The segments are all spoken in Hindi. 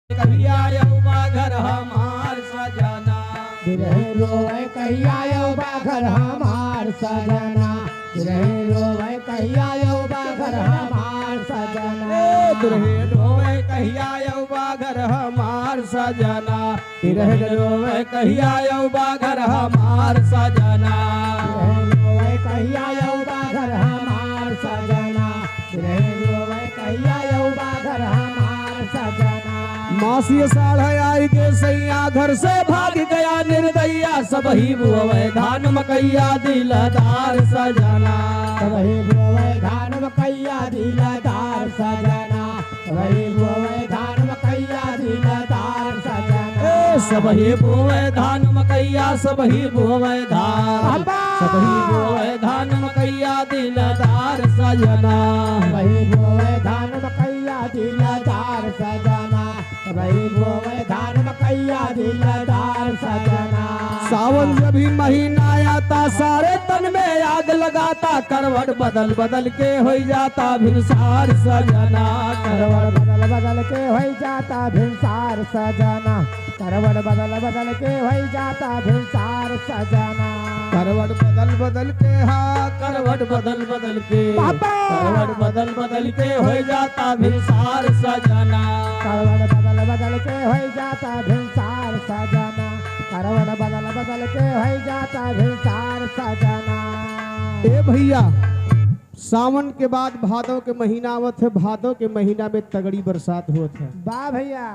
कहिया यौवा घर हमार सजना बिरहे रोवे कहिया यौवा घर हमार सजना बिरहे रोवे कहिया यौवा घर हमार सजना दुरहे रोवे कहिया यौवा घर हमार सजना बिरहे रोवे कहिया यौवा घर हमार सजना बिरहे रोवे कहिया यौवा घर हमार सजना बिरहे रोवे कहिया यौवा घर हमार सजना मासी साढ़ आई के सैया घर से भाग गया निर्दया सब ही बुआवे धान मकैया दिलदार सजना वही बोवे धान मकैया दिलदार सजना वही बोवे धान मकैया दिलदार सजना सब ही बोवे धान मकैया सब ही बोवे धान सब ही बोवे धान मकैया दिलदार सजना वही बोवे धान मकैया दिलदार सजना वही बोवे धान मकैया दिलदार सजना सावन जब भी महीना आता सारे तन में आग लगाता करवट बदल बदल के हो जाता भिनसार सजना करवट बदल बदल के हो जाता भिनसार सजना करवट बदल बदल के हो जाता भिनसार सजना करवट बदल बदल के हाँ करवट बदल बदल के करवट बदल बदल के हो जाता भिनसार सजना करवट बदल बदल के हो जाता भिनसार सजना करवट बदल बदल के हो जाता भिनसार सजना ए भैया सावन के बाद भादव के महीना आवत है। भादव के महीना में तगड़ी बरसात हुआ है। वाह भैया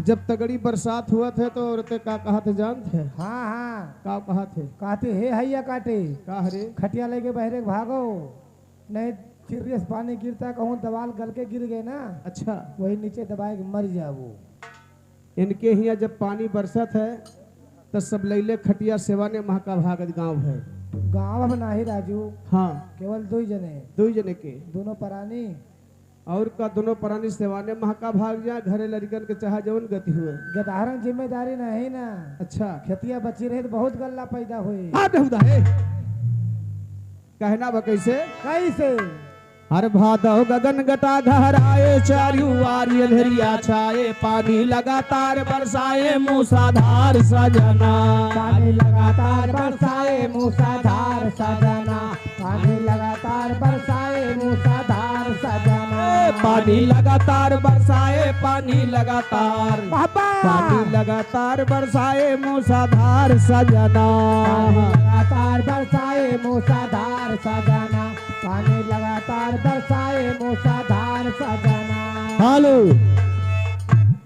जब तगड़ी बरसात हुआ थे तो औरतें का कहा थे जानते हैं? हाँ हाँ का कहा थे? कहते हे हैया काटे का हरे खटिया लेके बहरे भागो नहीं चिर्रे से पानी गिरता कहूँ दवाल गल के गिर गए ना अच्छा वही नीचे दबाए के मर जाओ। इनके यहाँ जब पानी बरसत है तो सब लैले खटिया सेवा ने महका भागत गांव है। गाँव में नाही राजू हाँ केवल दो जने दो जने के दोनों प्राणी और का दोनों प्राणी सेवा ने महका भाग जाए घरे लड़कन के चाहे जवन गति हुए। गदारन जिम्मेदारी नहीं ना अच्छा खेतिया बची रहे तो बहुत गल्ला पैदा हुए। कहना बा कैसे कैसे हर भादव गगन गटा गहराए चारू आरी अंधेरिया छाए पानी लगातार बरसाए मूसाधार सजना पानी लगातार बरसाए मूसाधार सजना पानी लगातार बरसाए मूसाधार सजना पानी लगातार बरसाए पानी लगातार पानी लगातार बरसाए मूसाधार सजना लगातार बरसाए मूसाधार सजना पानी लगातार बरसाए मूसाधार सजना। हेलो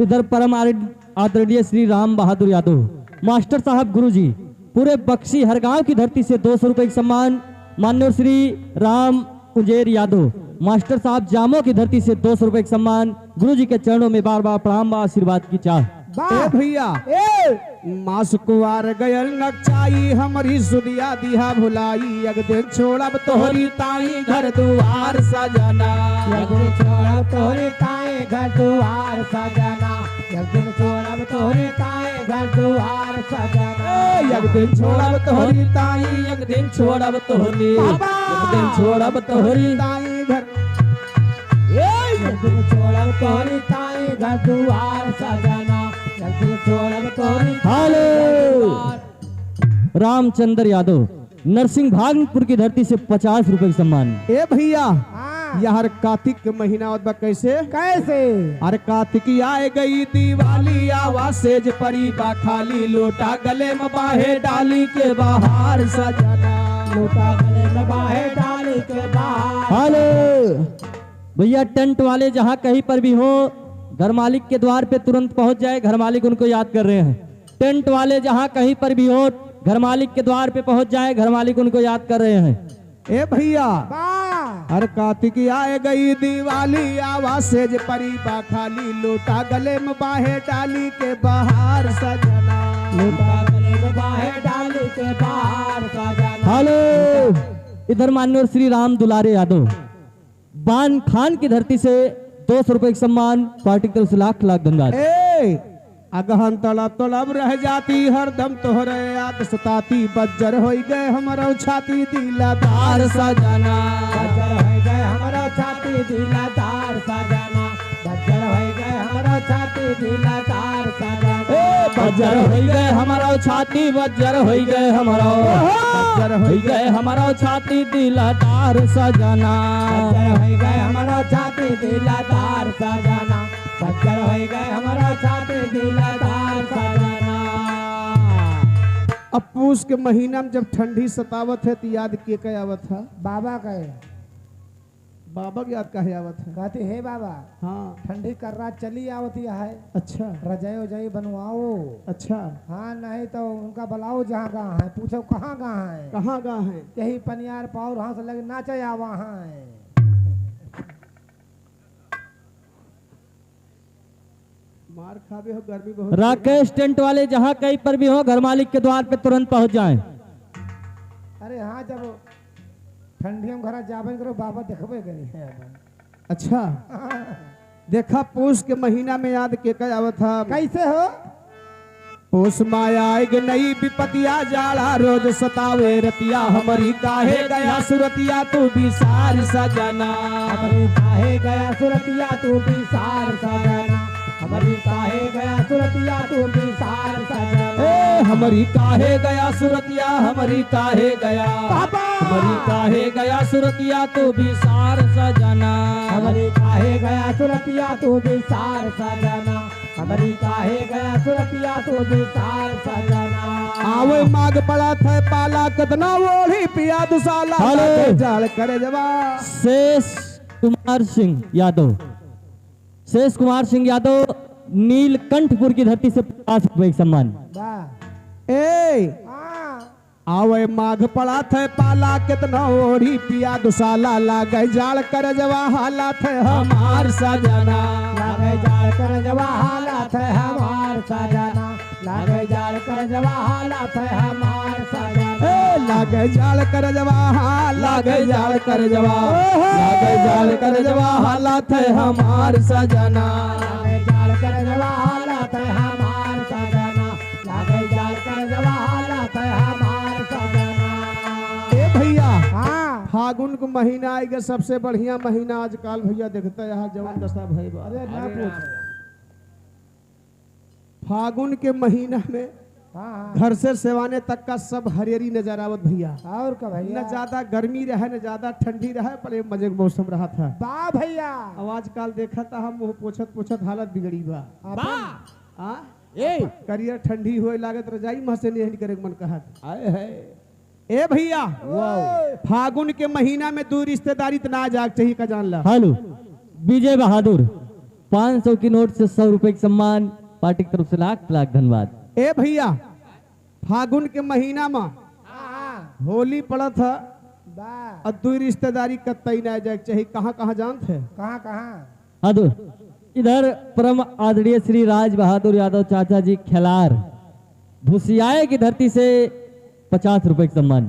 इधर परम आदरणीय श्री राम बहादुर यादव मास्टर साहब गुरुजी पूरे बक्सी हर गांव की धरती से 200 रुपए का सम्मान। माननीय श्री राम कुंजेर यादव मास्टर साहब जामो की धरती से 200 रुपए का सम्मान। गुरुजी के चरणों में बार बार प्रणाम व आशीर्वाद की चाह। ए भैया मास कुवार गयल नक्चाई हमारी सुदिया दिया भुलाई अग दिन छोड़ब तोहरी ताई घर दुआर सजना एक दिन छोड़ब तोहरी ताई घर दुआर सजना एक दिन छोड़ब तोहरी ताई घर दुआर सजना एक दिन छोड़ब तोहरी ताई एक दिन छोड़ब तोहरी एक दिन छोड़ब तोहरी ताई घर एक दिन छोड़ब तोहरी ताई घर दुआर सजना एक दिन छोड़ब तोहरी हेलो रामचंद्र यादव नरसिंह भागपुर की धरती से 50 रुपए का सम्मान। ए भैया हाँ यार कार्तिक के महीना होत बा कैसे कैसे अरे कार्तिक आए गई दिवाली आवाज सेज परी बा खाली लोटा गले में बाहे डाली के बाहर सजना लोटा गले में बाहे डाली के बाहर। हेलो भैया टेंट वाले जहां कहीं पर भी हो घर मालिक के द्वार पे तुरंत पहुंच जाए। घर मालिक उनको याद कर रहे हैं। टेंट वाले जहां कहीं पर भी हो घर मालिक के द्वार पे पहुंच जाए। घर मालिक उनको याद कर रहे हैं। ए भैया वाह हर कार्तिक आए गई दिवाली आवाज सेज परी बा खाली लोटा गले में बाहे डाली के बाहर सजना लोटा गले में बाहे डाली के बाहर सजना। हेलो इधर माननीय श्री राम दुलारे यादव बान खान की धरती से 200 रुपए का सम्मान। पार्टी की तरफ से लाख लाख धन्यवाद। ए अगहन तलब तलब रह जाती हरदम तोहरे याद सताती बज्जर हो गए हमारा छाती दिलदार सजना बज्जर हो गए हमारा छाती दिलदार सजना बज्जर हो गए हमारा छाती दिलदार सजना बज्जर हो गए हमारा छाती बज्जर हो गए हमारा बज्जर हो गए हमारा छाती दिलदार सजना बज्जर हो गए हमारा छाती दिलदार सजना बज्जर हो गए हमारा छाती दिलदार सजना। अब पूस के महीना में जब ठंडी सतावत है तो याद के आवत है? बाबा कहे बाबा की याद का आवत है? कहते हे बाबा हाँ ठंडी कर रात चली आवती है अच्छा रजाई उजाई बनवाओ। अच्छा हाँ नहीं तो उनका बुलाओ जहाँ कहाँ है पूछो कहाँ कहाँ है कहाँ कहाँ है? यही पनियार पाओ वहाँ से लगे नाचे या वहाँ है। मार खावे हो गर्मी बहुत राकेश टेंट वाले जहाँ कहीं पर भी हो घर मालिक के द्वार पे तुरंत पहुंच जाएं। अरे हाँ जब ठंडियों में घर जाबे करो बाबा देखबे करी है अच्छा देखा पूस के महीना में याद के आवत था? कैसे हो पूस माया आएग नई विपतिया जाड़ा रोज सतावे रतिया हमारी काहे गया सुरतिया तू बिसार सजना हमारी काहे गया सुरतिया तू बिसार सजना हमारी काहे गया सुरतिया तू बिसार सजना हमारी काहे गया सुरतिया हमारी काहे गया हमारी काहे गया सुरतिया तू बिसार सजना हमारी काहे गया सुरतिया तू बिसार सजना हमारी काहे गया सुरतिया तू बिसार सजना। आवे माग पड़ा थे पाला कतना ओढ़ी पिया दुसाला हेलो। जाल करे जवा शेष कुमार सिंह यादव शेष कुमार सिंह यादव नीलकंठपुर की धरती से 50 रुपए का सम्मान। वाह ए हाँ आवे माघ पड़ा थे पाला कितना ओढ़ी पिया दुसाला लागे जाल कर जवा हालात है हमार सजना लागे जाल कर जवा हालत है हमार सजना लागे जाल कर जवा हालत है हमार सजना लागे जाल कर जवा लागे जाल कर जवा लागे जाल कर जवा हालात है हमार सजना लागे जाल कर जवा हालत है हमार सजना लागे जाल कर जवा हालत है हमार सजना। ए भैया हाँ फागुन को महीना आएगा सबसे बढ़िया महीना आजकल भैया देखता यहाँ जवन दशा भई बा। अरे ना पूछ फागुन के महीना में हाँ हाँ घर से सेवाने तक का सब हरियरी नजर आवत भैया। और का भैया न ज्यादा गर्मी रहे न ज्यादा ठंडी रहे पर एक मजे का मौसम रहा था। बा भैया आवाज काल देखा था हम मुंह पोछत पोछत हालत बिगड़ी बा। अपन- आ करियर ठंडी होए लागत रजाई मह से नहीं करे के मन कहत आए है ए भैया फागुन के महीना में दूर रिश्तेदारी त ना जाग चाहिए का जान ला। हेलो विजय बहादुर 500 की नोट से 100 रुपए का सम्मान पार्टी की तरफ से लाख लाख धन्यवाद। ए भैया फागुन के महीना में हाँ होली पड़त है बा और दूर रिश्तेदारी कतई ना जाग चाहिए कहाँ कहाँ जानत है? कहाँ कहाँ हादुर इधर परम आदरणीय श्री राज बहादुर यादव चाचा जी खिलार भूसियाए की धरती से 50 रुपए का सम्मान।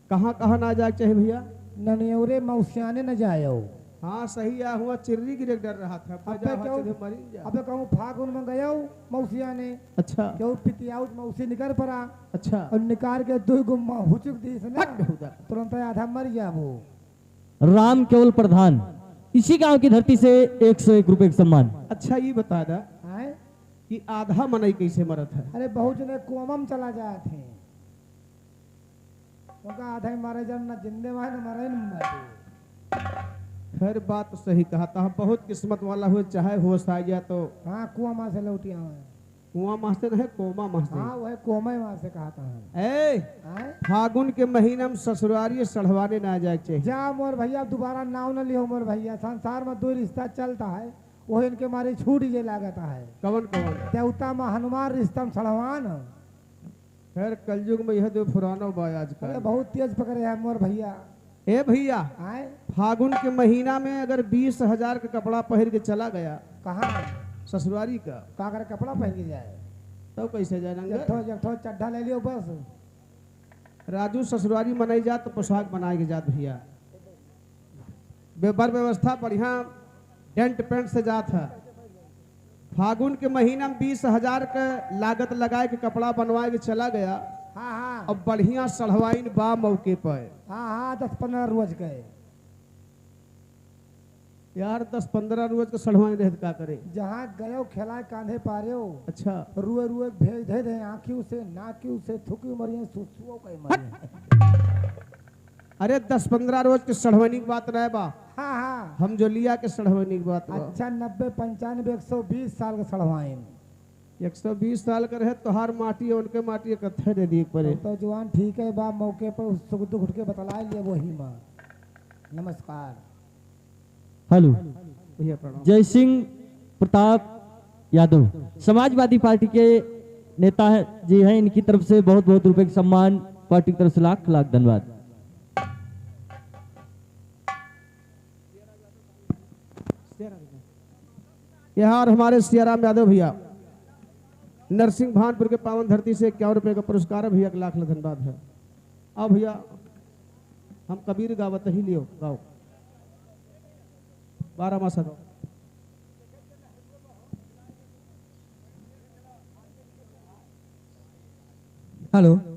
कहाँ कहाँ ना जाग चाहिए भैया? ननियौरे मौसियाने न जायो हाँ सही आ हुआ चिर्री गिरे डर रहा था अबे क्यों अबे कहूँ फागुन में गयो मौसियाने अच्छा क्यों पितियाउट मौसी निकर पड़ा अच्छा और निकार के दो गुम्मा हुचुक दी से ना हट उधर। तुरंत आधा मर गया वो। राम केवल प्रधान इसी गांव की धरती से 101 रुपए का सम्मान। अच्छा ये बता दा हैं कि आधा मनई कैसे मरत है? अरे बहुत जने कोमम चला जाए थे उनका आधा ही मारे जन न जिंदे वहां न मरे न मरे। खैर बात तो सही कहा था बहुत किस्मत वाला हुए चाहे होश आ गया तो हाँ कुआं माँ से लौटिया हुए कुआं मास्टर है कोमा मास्टर हाँ वह कोमे माँ से कहा था ए हैं फागुन के महीना में ससुरारी सढ़वाने ना जाए चाहिए। जा मोर भैया दोबारा नाव न लियो मोर भैया संसार में दो रिश्ता चलता है वो इनके मारे छूट जे लागता है कवन कवन देवता में हनुमान रिश्ता में सड़वान खैर कलयुग में यह दो पुराना बा अरे आजकल। बहुत तेज पकड़े है मोर भैया ए भैया आए फागुन के महीना में अगर 20,000 का कपड़ा पहन के चला गया कहाँ ससुरारी का का कर कपड़ा पहन के जाए तब कैसे जाए जट्ठो जट्ठो चड्ढा ले लियो बस राजू ससुरारी मनाई जात तो पोशाक बनाए के जात भैया बेबर व्यवस्था बढ़िया डेंट पेंट से जात है। फागुन के महीना में 20,000 का लागत लगाए के कपड़ा बनवाए के चला गया हाँ हाँ अब बढ़िया सढ़वाइन बा मौके पर हाँ हाँ 10-15 रोज गए यार 10-15 रोज के सड़वाई रहत का करे। जहाँ गयो खिलाए कांधे पारे अच्छा रुए रुए भेज दे दे आँखी से नाकी से थुकी मरिए सुसुओ कई मरिए। अरे 10-15 रोज के सड़वानी की बात रहे बा, हाँ हाँ हम जो लिया के सड़वानी की बात बा। अच्छा 90 95 120 साल के सड़वाइन 120 साल का रहे तोहार माटी है उनके माटी कत्थे दे दी पड़े। तो जवान ठीक है बा मौके पर सुख दुख के बतला लिए वही माँ। नमस्कार। हेलो, भैया प्रणाम। जय सिंह प्रताप यादव समाजवादी पार्टी के नेता है जी हैं, इनकी तरफ से बहुत बहुत रुपए का सम्मान पार्टी की तरफ से लाख लाख धन्यवाद। यहाँ हमारे सियाराम यादव भैया नरसिंह भानपुर के पावन धरती से 51 रुपए का पुरस्कार है भैया, लाख लाख धन्यवाद है। अब भैया हम कबीर गावत ही लियो गाओ 12 मासा गाओ। हेलो।